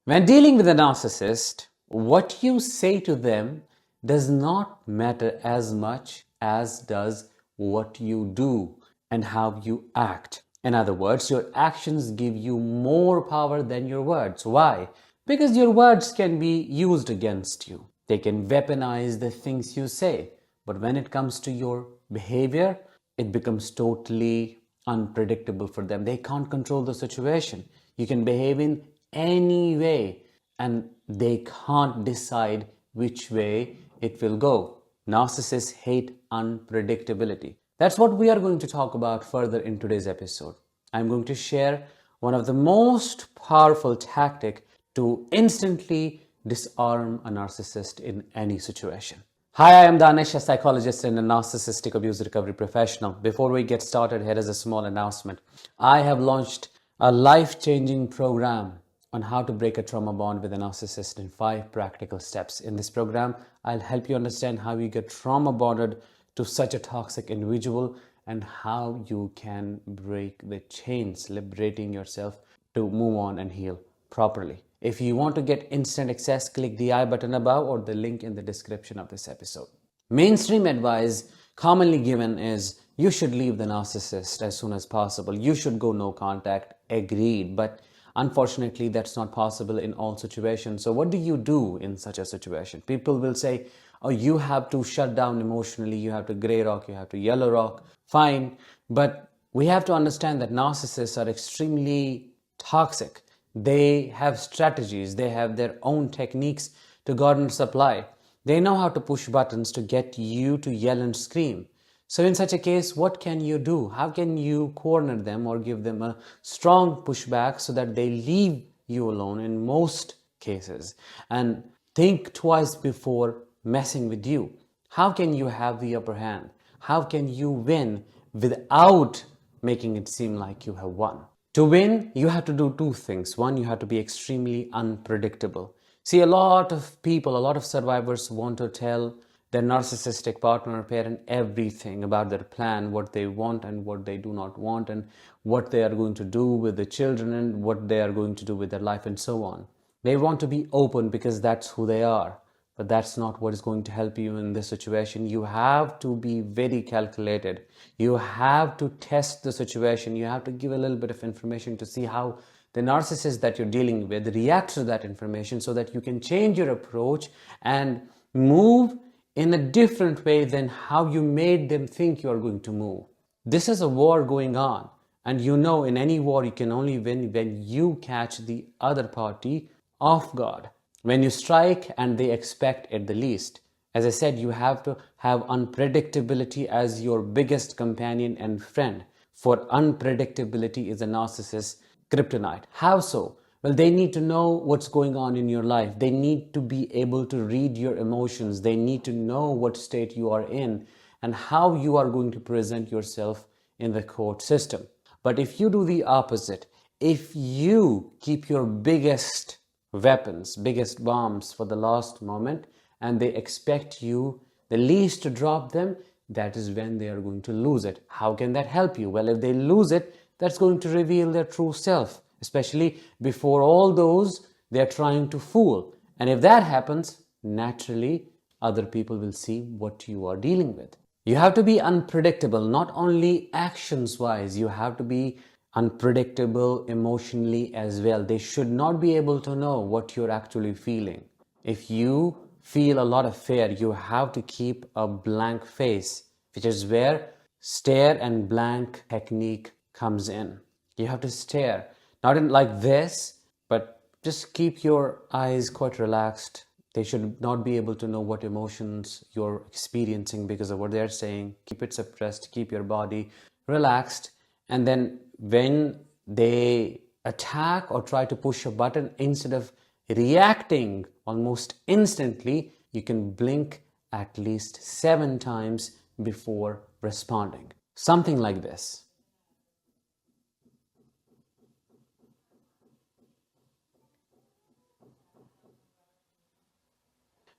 When dealing with a narcissist, what you say to them does not matter as much as does what you do and how you act. In other words, your actions give you more power than your words. Why? Because your words can be used against you. They can weaponize the things you say. But when it comes to your behavior, it becomes totally unpredictable for them. They can't control the situation. You can behave in any way and they can't decide which way it will go. Narcissists hate unpredictability. That's what we are going to talk about further in today's episode. I'm going to share one of the most powerful tactics to instantly disarm a narcissist in any situation. Hi, I am Danish, a psychologist and a narcissistic abuse recovery professional. Before we get started, here is a small announcement. I have launched a life-changing program on how to break a trauma bond with a narcissist in 5 practical steps. In this program, I'll help you understand how you get trauma bonded to such a toxic individual and how you can break the chains, liberating yourself to move on and heal properly. If you want to get instant access, click the I button above or the link in the description of this episode. Mainstream advice commonly given is you should leave the narcissist as soon as possible. You should go no contact, agreed. But unfortunately, that's not possible in all situations. So what do you do in such a situation? People will say, oh, you have to shut down emotionally. You have to gray rock, you have to yellow rock. Fine. But we have to understand that narcissists are extremely toxic. They have strategies. They have their own techniques to garner supply. They know how to push buttons to get you to yell and scream. So in such a case, what can you do? How can you corner them or give them a strong pushback so that they leave you alone in most cases and think twice before messing with you? How can you have the upper hand? How can you win without making it seem like you have won? To win, you have to do 2 things. One, you have to be extremely unpredictable. See, a lot of people, a lot of survivors want to tell their narcissistic partner or parent everything about their plan, what they want and what they do not want, and what they are going to do with the children and what they are going to do with their life and so on. They want to be open because that's who they are. But that's not what is going to help you in this situation. You have to be very calculated. You have to test the situation. You have to give a little bit of information to see how the narcissist that you're dealing with reacts to that information so that you can change your approach and move in a different way than how you made them think you are going to move. This is a war going on. And you know, in any war, you can only win when you catch the other party off guard. When you strike and they expect at the least. As I said, you have to have unpredictability as your biggest companion and friend. For unpredictability is a narcissist's kryptonite. How so? Well, they need to know what's going on in your life. They need to be able to read your emotions. They need to know what state you are in and how you are going to present yourself in the court system. But if you do the opposite, if you keep your biggest weapons, biggest bombs for the last moment, and they expect you the least to drop them, that is when they are going to lose it. How can that help you? Well, if they lose it, that's going to reveal their true self, especially before all those they are trying to fool. And if that happens, naturally, other people will see what you are dealing with. You have to be unpredictable, not only actions-wise, you have to be unpredictable emotionally as well. They should not be able to know what you're actually feeling. If you feel a lot of fear, you have to keep a blank face, which is where stare and blank technique comes in. You have to stare, not in like this, but just keep your eyes quite relaxed. They should not be able to know what emotions you're experiencing because of what they're saying. Keep it suppressed, keep your body relaxed, and then when they attack or try to push a button, instead of reacting almost instantly, you can blink at least 7 times before responding. Something like this.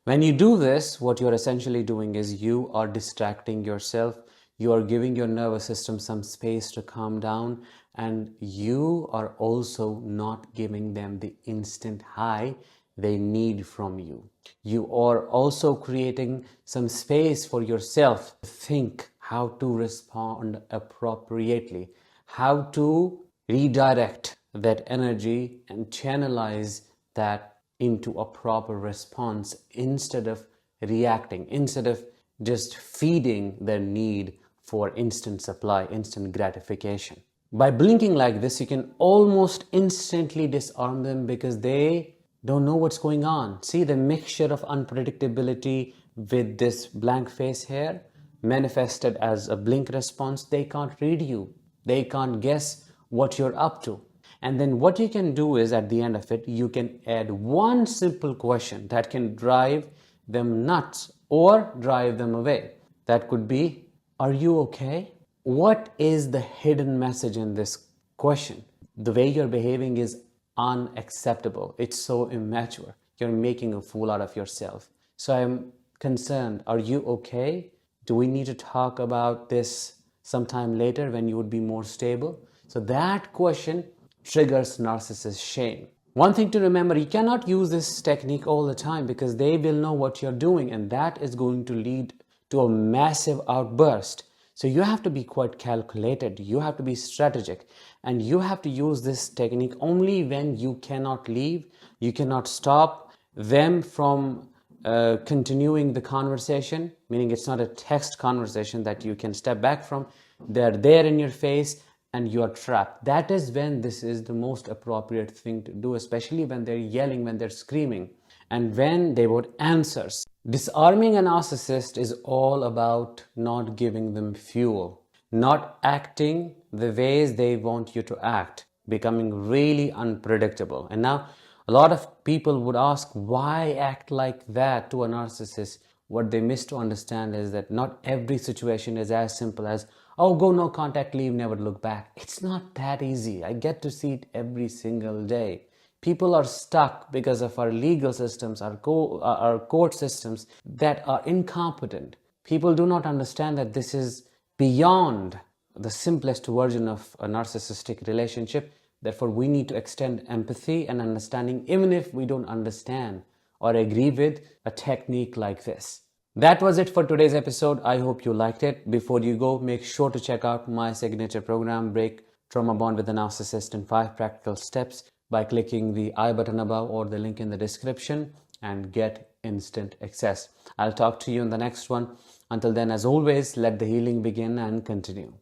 When you do this, what you're essentially doing is you are distracting yourself. You are giving your nervous system some space to calm down, and you are also not giving them the instant high they need from you. You are also creating some space for yourself to think how to respond appropriately, how to redirect that energy and channelize that into a proper response instead of reacting, instead of just feeding their need for instant supply, instant gratification. By blinking like this, you can almost instantly disarm them because they don't know what's going on. See the mixture of unpredictability with this blank face here manifested as a blink response. They can't read you. They can't guess what you're up to. And then what you can do is at the end of it, you can add one simple question that can drive them nuts or drive them away. That could be, are you okay? What is the hidden message in this question? The way you're behaving is unacceptable. It's so immature. You're making a fool out of yourself. So I'm concerned. Are you okay? Do we need to talk about this sometime later when you would be more stable? So that question triggers narcissist shame. One thing to remember, you cannot use this technique all the time because they will know what you're doing, and that is going to lead to a massive outburst. So you have to be quite calculated, you have to be strategic, and you have to use this technique only when you cannot leave, you cannot stop them from continuing the conversation, meaning it's not a text conversation that you can step back from. They're there in your face and you are trapped. That is when this is the most appropriate thing to do, especially when they're yelling, when they're screaming, and when they want answers. Disarming a narcissist is all about not giving them fuel, not acting the ways they want you to act, becoming really unpredictable. And now a lot of people would ask, why act like that to a narcissist? What they miss to understand is that not every situation is as simple as, oh, go no contact, leave, never look back. It's not that easy. I get to see it every single day. People are stuck because of our legal systems, our court systems that are incompetent. People do not understand that this is beyond the simplest version of a narcissistic relationship. Therefore, we need to extend empathy and understanding even if we don't understand or agree with a technique like this. That was it for today's episode. I hope you liked it. Before you go, make sure to check out my signature program, Break Trauma Bond with a Narcissist in 5 Practical Steps, by clicking the I button above or the link in the description and get instant access. I'll talk to you in the next one. Until then, as always, let the healing begin and continue.